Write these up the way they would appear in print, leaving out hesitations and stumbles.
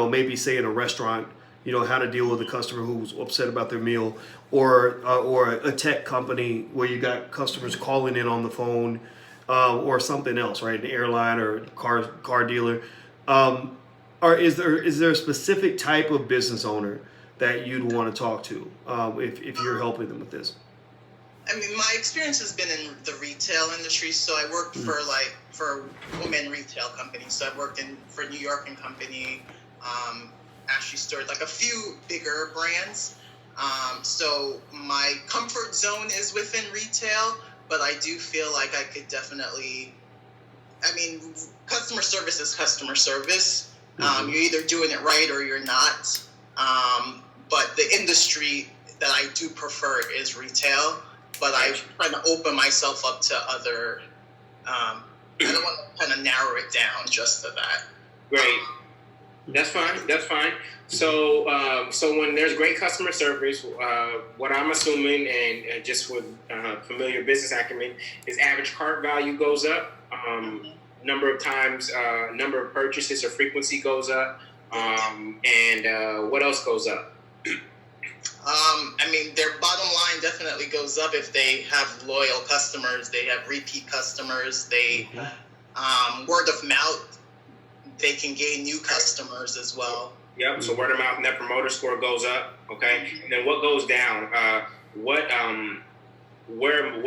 maybe say in a restaurant, how to deal with a customer who's upset about their meal, or a tech company where you got customers calling in on the phone, or something else, right? An airline or car dealer. Or is there a specific type of business owner that you'd want to talk to, if you're helping them with this? I mean, my experience has been in the retail industry. So I worked for a women retail company. So I worked for New York and Company, Ashley Stewart, like a few bigger brands. So my comfort zone is within retail, but I do feel like I could definitely, customer service is customer service. You're either doing it right or you're not. But the industry that I do prefer is retail, but I try to open myself up to other, I don't want to kind of narrow it down just to that. Great. That's fine. So, so when there's great customer service, what I'm assuming, and just with familiar business acumen, is average cart value goes up. Number of times, number of purchases or frequency goes up. And what else goes up? Their bottom line definitely goes up if they have loyal customers, they have repeat customers, they word of mouth, they can gain new customers as well. Yep. So word of mouth, net promoter score goes up. Okay. And then what goes down? What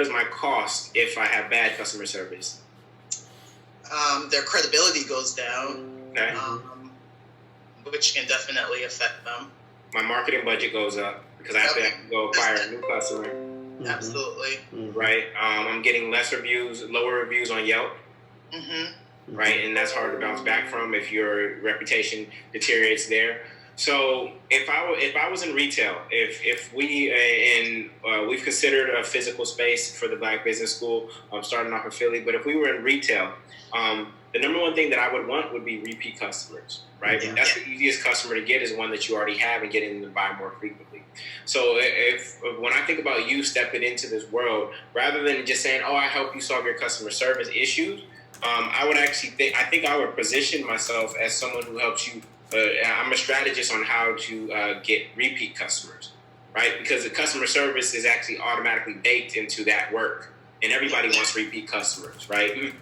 is my cost if I have bad customer service? Their credibility goes down. Okay. Which can definitely affect them. My marketing budget goes up because I have to go acquire a new customer. Absolutely. Right. I'm getting less reviews, lower reviews on Yelp. Right, and that's hard to bounce back from if your reputation deteriorates there. So if I was in retail, if we've considered a physical space for the Black Business School, starting off in Philly, but if we were in retail, the number one thing that I would want would be repeat customers, right? Yeah. That's the easiest customer to get, is one that you already have, and getting them to buy more frequently. So when I think about you stepping into this world, rather than just saying, "Oh, I help you solve your customer service issues," I would actually think I would position myself as someone who helps you. I'm a strategist on how to get repeat customers, right? Because the customer service is actually automatically baked into that work, and everybody wants repeat customers, right?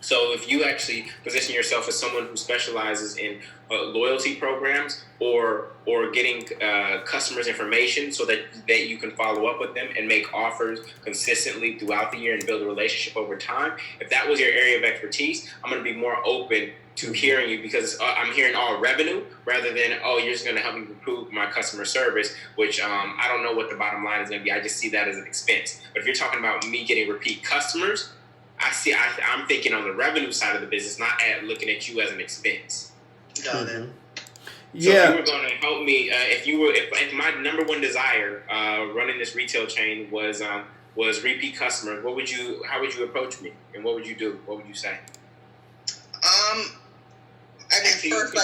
So if you actually position yourself as someone who specializes in loyalty programs or getting customers' information so that you can follow up with them and make offers consistently throughout the year and build a relationship over time, if that was your area of expertise, I'm going to be more open to hearing you, because I'm hearing all revenue rather than, oh, you're just going to help me improve my customer service, which I don't know what the bottom line is going to be. I just see that as an expense. But if you're talking about me getting repeat customers, I'm thinking on the revenue side of the business, not looking at you as an expense. Got it. So if you were going to help me, if my number one desire running this retail chain was repeat customers, how would you approach me, and what would you do? What would you say? First,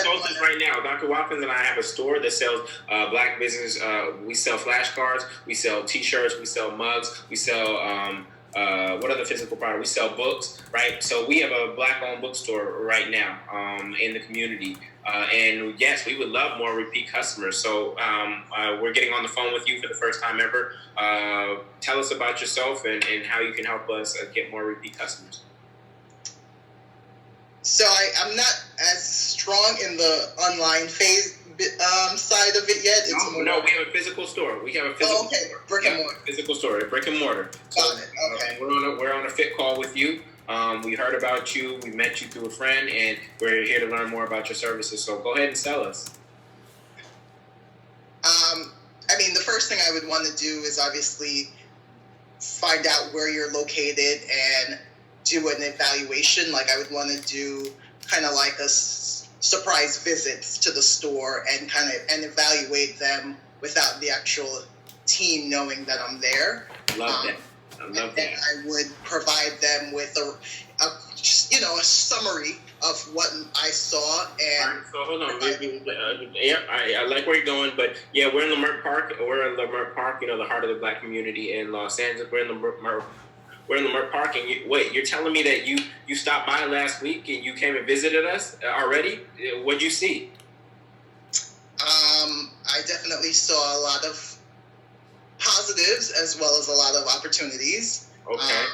right now, Dr. Watkins and I have a store that sells Black business. We sell flashcards, we sell T-shirts, we sell mugs, we sell what other physical product? We sell books, right? So we have a Black-owned bookstore right now in the community. And yes, we would love more repeat customers. So we're getting on the phone with you for the first time ever. Tell us about yourself and how you can help us get more repeat customers. So I'm not as strong in the online phase side of it yet. No, we have a physical store. We have a physical store. Brick and mortar. Physical store, brick and mortar. Got it. Okay. We're on a fit call with you. We heard about you. We met you through a friend, and we're here to learn more about your services. So go ahead and sell us. The first thing I would want to do is obviously find out where you're located and do an evaluation. Like I would want to do kind of like a surprise visits to the store and evaluate them without the actual team knowing that I'm there. Love that. I love that. I would provide them with a summary of what I saw. And all right, so hold on. I like where you're going, but yeah, we're in Leimert Park. We're in Leimert Park, the heart of the Black community in Los Angeles. We're in we're in Leimert Park, and you're telling me that you stopped by last week and you came and visited us already? What'd you see? I definitely saw a lot of positives as well as a lot of opportunities. Okay.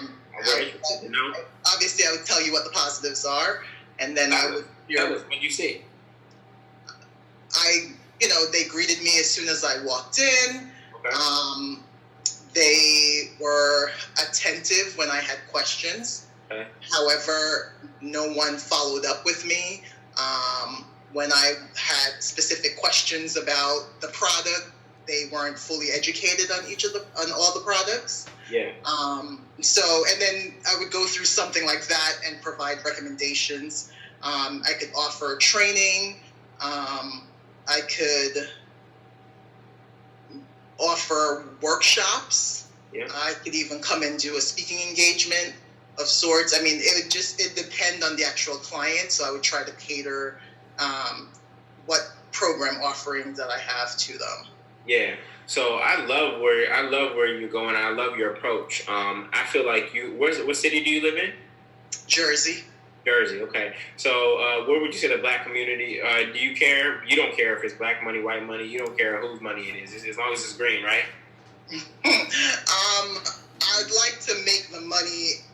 Obviously, I would tell you what the positives are, and then I would. Tell us what you see. They greeted me as soon as I walked in. Okay. They were attentive when I had questions. Okay. However, no one followed up with me. When I had specific questions about the product, they weren't fully educated on on all the products. Yeah. And then I would go through something like that and provide recommendations. I could offer training. I could offer workshops. Yeah. I could even come and do a speaking engagement of sorts. I mean, it depend on the actual client. So I would try to cater what program offerings that I have to them. Yeah. So I love where you're going. I love your approach. I feel like what city do you live in? Jersey. Jersey. Okay. So where would you say the black community? Do you care? You don't care if it's black money, white money. You don't care whose money it is, as long as it's green, right? I'd like to make the money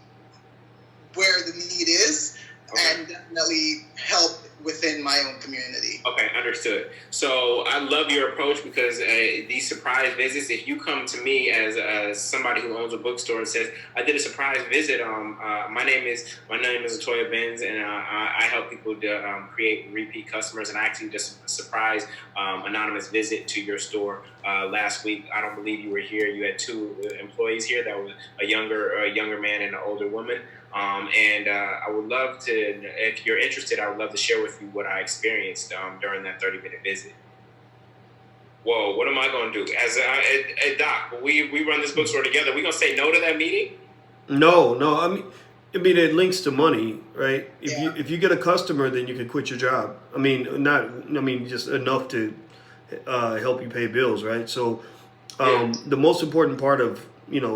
where the need is, and definitely help within my own community. Okay, understood. So I love your approach because these surprise visits, if you come to me as somebody who owns a bookstore and says, I did a surprise visit, my name is Latoya Benz, and I help people to create repeat customers, and I actually just a surprise anonymous visit to your store last week. I don't believe you were here. You had two employees here. That was a younger man and an older woman. I would love to, if you're interested, I would love to share with you what I experienced during that 30-minute visit. Whoa, what am I going to do? As Doc, we run this bookstore together. We going to say no to that meeting? No. I mean, it links to money, right? If you get a customer, then you can quit your job. Just enough to help you pay bills, right? So the most important part of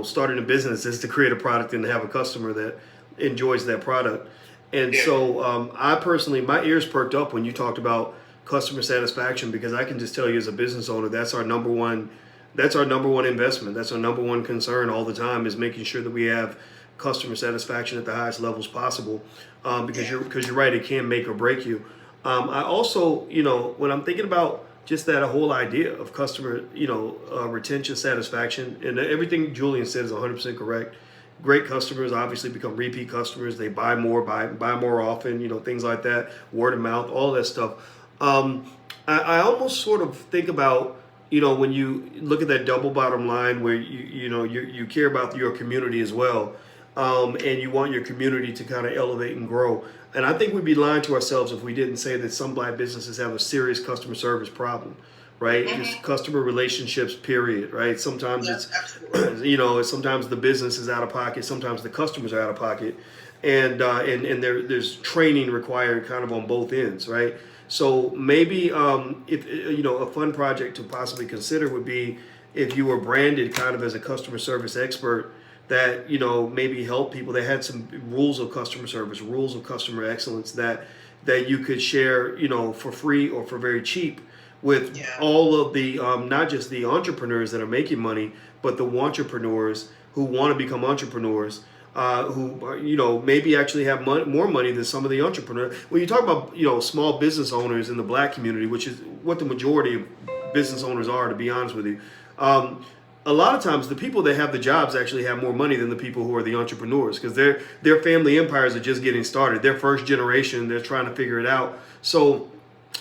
starting a business is to create a product and to have a customer that enjoys that product. And so I personally, my ears perked up when you talked about customer satisfaction, because I can just tell you as a business owner, that's our number one investment. That's our number one concern all the time, is making sure that we have customer satisfaction at the highest levels possible, because you're right, it can make or break you. I also, when I'm thinking about just that whole idea of customer, retention, satisfaction, and everything Julian said is 100% correct. Great customers obviously become repeat customers. They buy more often, things like that, word of mouth, all that stuff. I almost sort of think about, when you look at that double bottom line where you care about your community as well, and you want your community to kind of elevate and grow. And I think we'd be lying to ourselves if we didn't say that some black businesses have a serious customer service problem, right? Mm-hmm. Just customer relationships, period, right? Sometimes sometimes the business is out of pocket, sometimes the customers are out of pocket, and there's training required kind of on both ends, right? So maybe if a fun project to possibly consider would be if you were branded kind of as a customer service expert that maybe help people. They had some rules of customer service, rules of customer excellence that you could share for free or for very cheap with all of the not just the entrepreneurs that are making money, but the entrepreneurs who want to become entrepreneurs, who maybe actually have more money than some of the entrepreneurs. When you talk about small business owners in the black community, which is what the majority of business owners are, to be honest with you, a lot of times the people that have the jobs actually have more money than the people who are the entrepreneurs, because their family empires are just getting started. They're first generation. They're trying to figure it out. So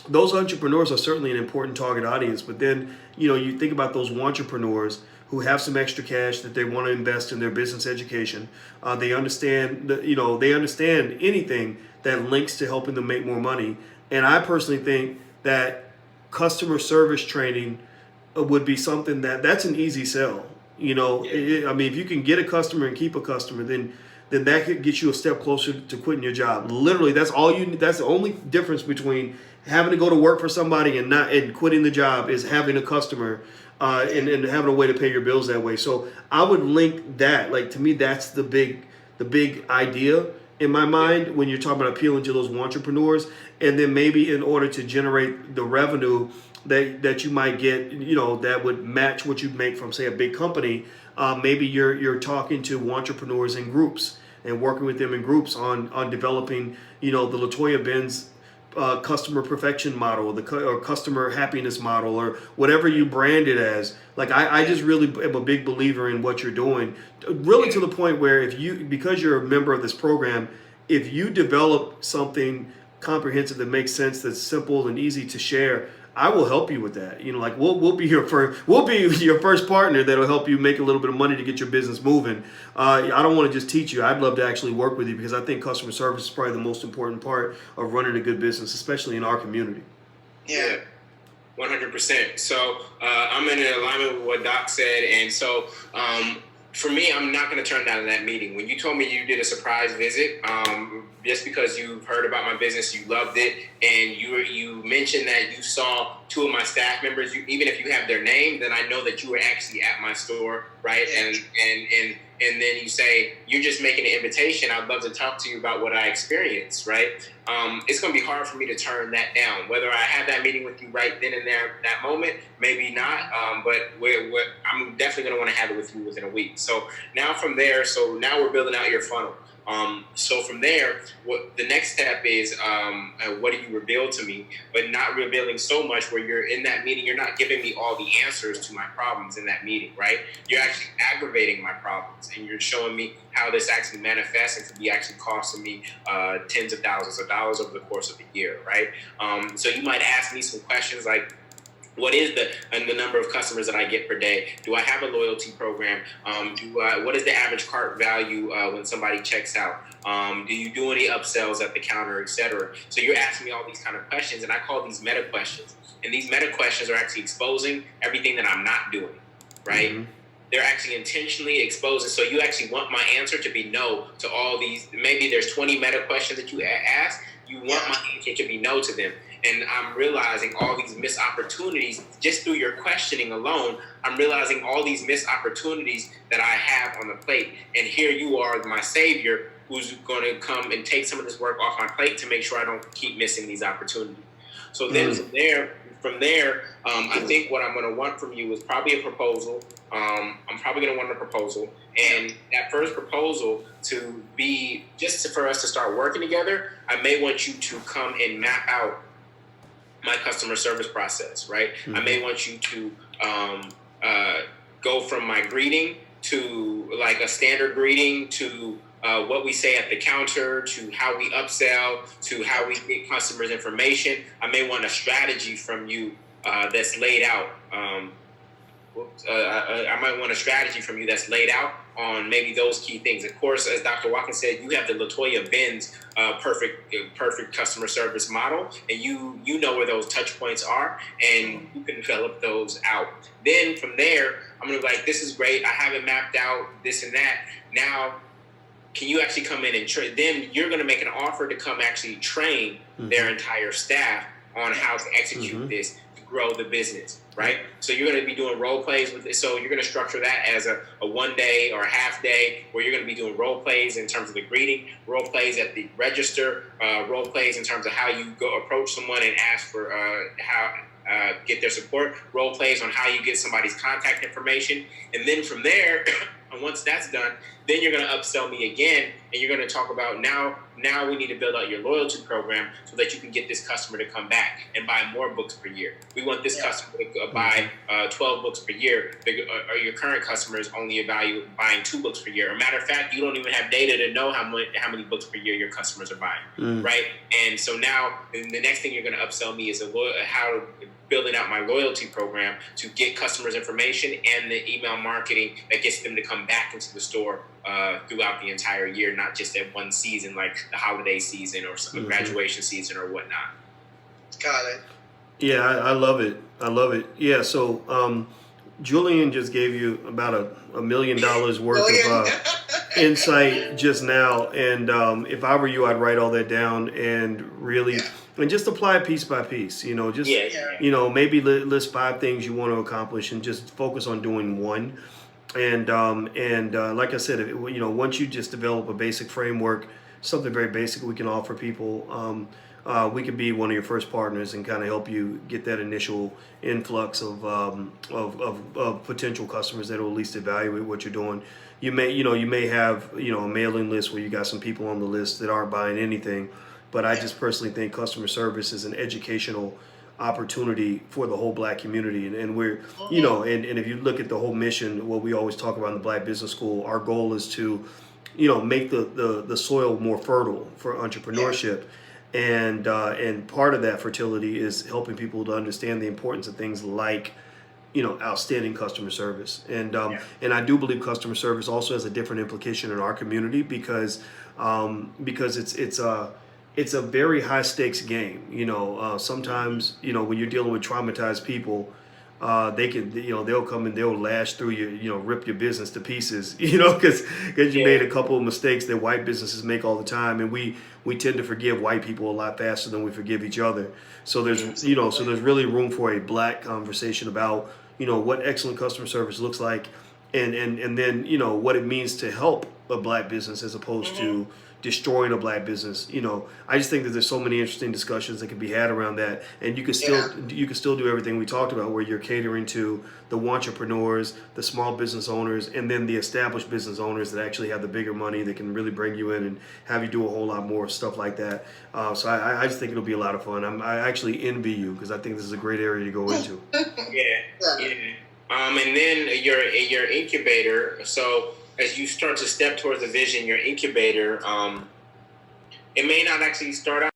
those entrepreneurs are certainly an important target audience. But then, you think about those entrepreneurs who have some extra cash that they want to invest in their business education. They understand they understand anything that links to helping them make more money. And I personally think that customer service training would be something that's an easy sell. If you can get a customer and keep a customer, then then that could get you a step closer to quitting your job. Literally, that's the only difference between having to go to work for somebody and quitting the job is having a customer and having a way to pay your bills that way. So I would link that. Like, to me, that's the big idea in my mind when you're talking about appealing to those entrepreneurs. And then maybe in order to generate the revenue that you might get, that would match what you make from, say, a big company, maybe you're talking to entrepreneurs in groups and working with them in groups on developing, the LaToya Benz customer perfection model, or customer happiness model, or whatever you brand it as. Like, I just really am a big believer in what you're doing, really, to the point where because you're a member of this program, if you develop something comprehensive that makes sense, that's simple and easy to share, I will help you with that. Like, we'll be your first partner that'll help you make a little bit of money to get your business moving. I don't want to just teach you. I'd love to actually work with you, because I think customer service is probably the most important part of running a good business, especially in our community. Yeah, 100%. So I'm in alignment with what Doc said, and so for me, I'm not going to turn down that meeting. When you told me you did a surprise visit, just because you've heard about my business, you loved it, and you mentioned that you saw two of my staff members. Even if you have their name, then I know that you were actually at my store, right? And then you say you're just making an invitation. I'd love to talk to you about what I experienced, right? It's going to be hard for me to turn that down. Whether I have that meeting with you right then and there, that moment, maybe not. But I'm definitely going to want to have it with you within a week. So now now we're building out your funnel. So from there, what the next step is, what do you reveal to me, but not revealing so much where you're in that meeting, you're not giving me all the answers to my problems in that meeting, right? You're actually aggravating my problems, and you're showing me how this actually manifests and could be actually costing me tens of thousands of dollars over the course of a year, right? So you might ask me some questions like, what is the number of customers that I get per day? Do I have a loyalty program? What is the average cart value when somebody checks out? Do you do any upsells at the counter, et cetera? So you're asking me all these kind of questions, and I call these meta questions. And these meta questions are actually exposing everything that I'm not doing, right? Mm-hmm. They're actually intentionally exposing. So you actually want my answer to be no to all these. Maybe there's 20 meta questions that you ask. You want my answer to be no to them. And I'm realizing all these missed opportunities just through your questioning alone. I'm realizing all these missed opportunities that I have on the plate. And here you are, my savior, who's going to come and take some of this work off my plate to make sure I don't keep missing these opportunities. So then from there, I think what I'm going to want from you is probably a proposal. I'm probably going to want a proposal. And that first proposal to be just for us to start working together, I may want you to come and map out my customer service process, right? Mm-hmm. I may want you to go from my greeting to like a standard greeting to what we say at the counter, to how we upsell, to how we get customers information. I may want a strategy from you that's laid out. I might want a strategy from you that's laid out on maybe those key things. Of course, as Dr. Watkins said, you have the LaToya Benz perfect customer service model, and you know where those touch points are, and you can develop those out. Then from there, I'm gonna be like, this is great. I have it mapped out, this and that. Now, can you actually come in and train? Then you're gonna make an offer to come actually train their entire staff on how to execute this to grow the business. Right? So you're going to be doing role plays with it. So you're going to structure that as a 1 day or a half day where you're going to be doing role plays in terms of the greeting, role plays at the register, role plays in terms of how you go approach someone and ask for get their support, role plays on how you get somebody's contact information. And then from there, and once that's done, then you're going to upsell me again, and you're going to talk about now we need to build out your loyalty program so that you can get this customer to come back and buy more books per year. We want this customer to buy 12 books per year. Or your current customer is only buying 2 books per year. As a matter of fact, you don't even have data to know how many books per year your customers are buying, right? And so now the next thing you're going to upsell me is how building out my loyalty program to get customers information and the email marketing that gets them to come back into the store throughout the entire year, not just at one season like the holiday season or some graduation season or whatnot. Got it. Yeah, I love it. I love it. Yeah, so Julian just gave you about $1 million worth of insight just now, and if I were you, I'd write all that down and really and just apply it piece by piece. Just maybe list 5 things you want to accomplish and just focus on doing one. And like I said, once you just develop a basic framework, something very basic we can offer people. We could be one of your first partners and kind of help you get that initial influx of potential customers that will at least evaluate what you're doing. You may have a mailing list where you got some people on the list that aren't buying anything, but I just personally think customer service is an educational opportunity for the whole Black community, and we're and if you look at the whole mission, what we always talk about in the Black Business School, our goal is to make the soil more fertile for entrepreneurship. And part of that fertility is helping people to understand the importance of things like outstanding customer service. And I do believe customer service also has a different implication in our community because it's a very high stakes game. Sometimes when you're dealing with traumatized people, they can they'll come and they'll lash through you, rip your business to pieces, because you made a couple of mistakes that white businesses make all the time, and we tend to forgive white people a lot faster than we forgive each other. So there's there's really room for a Black conversation about what excellent customer service looks like, and then what it means to help a Black business as opposed to destroying a Black business. I just think that there's so many interesting discussions that can be had around that, and you can still do everything we talked about, where you're catering to the entrepreneurs, the small business owners, and then the established business owners that actually have the bigger money that can really bring you in and have you do a whole lot more stuff like that. So I just think it'll be a lot of fun. I actually envy you because I think this is a great area to go into. And then your incubator. So as you start to step towards the vision, your incubator, it may not actually start out